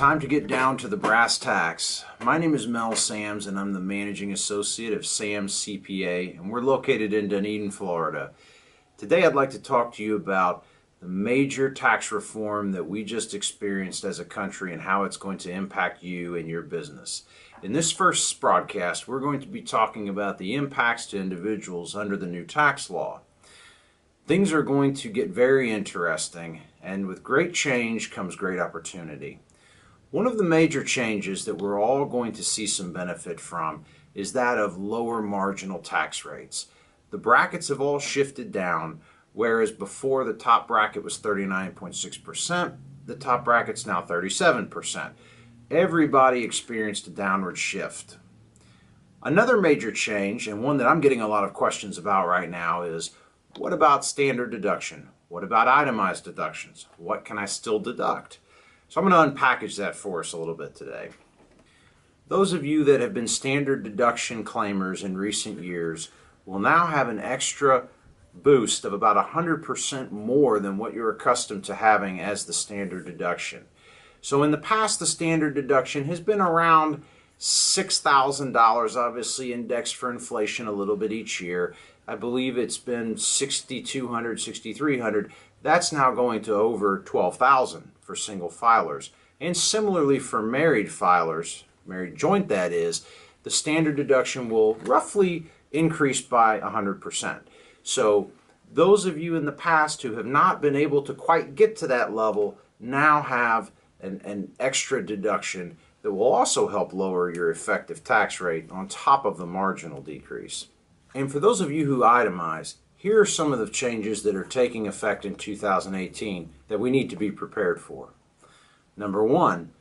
Time to get down to the brass tacks. My name is Mel Sams and I'm the Managing Associate of Sams CPA, and we're located in Dunedin, Florida. Today I'd like to talk to you about the major tax reform that we just experienced as a country and how it's going to impact you and your business. In this first broadcast, we're going to be talking about the impacts to individuals under the new tax law. Things are going to get very interesting, and with great change comes great opportunity. One of the major changes that we're all going to see some benefit from is that of lower marginal tax rates. The brackets have all shifted down, whereas before the top bracket was 39.6%, the top bracket's now 37%. Everybody experienced a downward shift. Another major change, and one that I'm getting a lot of questions about right now, is what about standard deduction? What about itemized deductions? What can I still deduct? So I'm going to unpackage that for us a little bit today. Those of you that have been standard deduction claimers in recent years will now have an extra boost of about 100% more than what you're accustomed to having as the standard deduction. So in the past, the standard deduction has been around $6,000, obviously indexed for inflation a little bit each year. I believe it's been $6,200, $6,300. That's now going to over $12,000 for single filers. And similarly for married filers, married joint that is, the standard deduction will roughly increase by 100%. So those of you in the past who have not been able to quite get to that level now have an extra deduction that will also help lower your effective tax rate on top of the marginal decrease. And for those of you who itemize, here are some of the changes that are taking effect in 2018 that we need to be prepared for. Number one,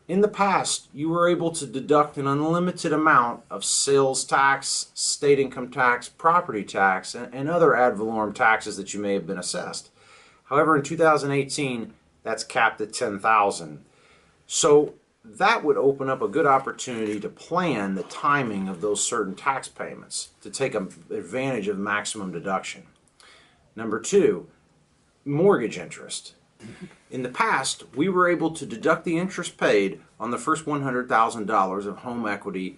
in the past, you were able to deduct an unlimited amount of sales tax, state income tax, property tax, and other ad valorem taxes that you may have been assessed. However, in 2018, that's capped at $10,000. So that would open up a good opportunity to plan the timing of those certain tax payments to take advantage of maximum deduction. Number two, mortgage interest. In the past, we were able to deduct the interest paid on the first $100,000 of home equity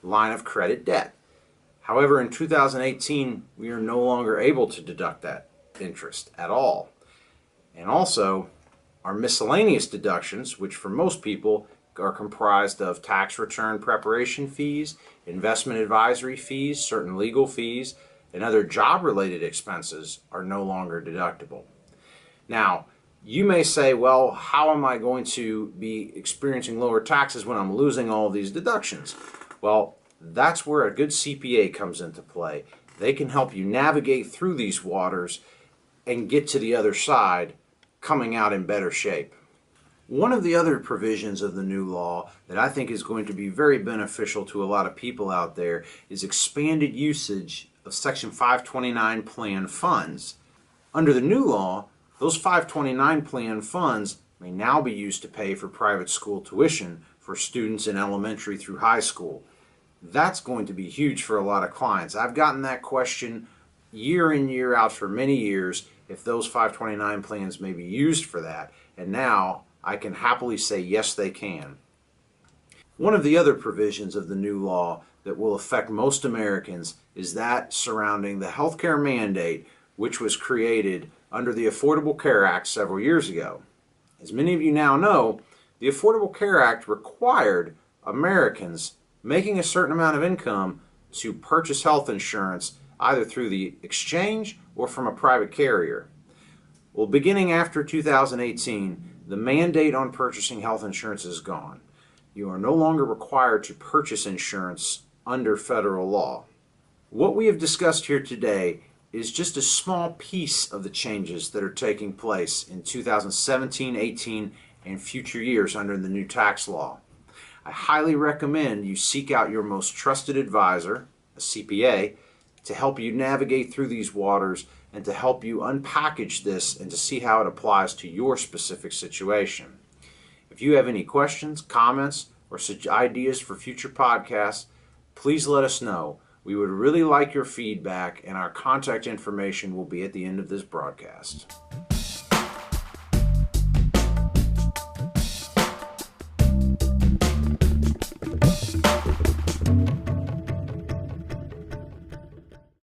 line of credit debt. However, in 2018, we are no longer able to deduct that interest at all. And also, our miscellaneous deductions, which for most people are comprised of tax return preparation fees, investment advisory fees, certain legal fees, and other job-related expenses, are no longer deductible. Now, you may say, well, how am I going to be experiencing lower taxes when I'm losing all these deductions? Well, that's where a good CPA comes into play. They can help you navigate through these waters and get to the other side coming out in better shape. One of the other provisions of the new law that I think is going to be very beneficial to a lot of people out there is expanded usage of Section 529 plan funds. Under the new law, those 529 plan funds may now be used to pay for private school tuition for students in elementary through high school. That's going to be huge for a lot of clients. I've gotten that question year in, year out for many years if those 529 plans may be used for that, and now I can happily say yes, they can. One of the other provisions of the new law that will affect most Americans is that surrounding the healthcare mandate, which was created under the Affordable Care Act several years ago. As many of you now know, the Affordable Care Act required Americans making a certain amount of income to purchase health insurance either through the exchange or from a private carrier. Well, beginning after 2018, the mandate on purchasing health insurance is gone. You are no longer required to purchase insurance under federal law. What we have discussed here today is just a small piece of the changes that are taking place in 2017, 18, and future years under the new tax law. I highly recommend you seek out your most trusted advisor, a CPA, to help you navigate through these waters and to help you unpackage this and to see how it applies to your specific situation. If you have any questions, comments, or ideas for future podcasts, please let us know. We would really like your feedback, and our contact information will be at the end of this broadcast.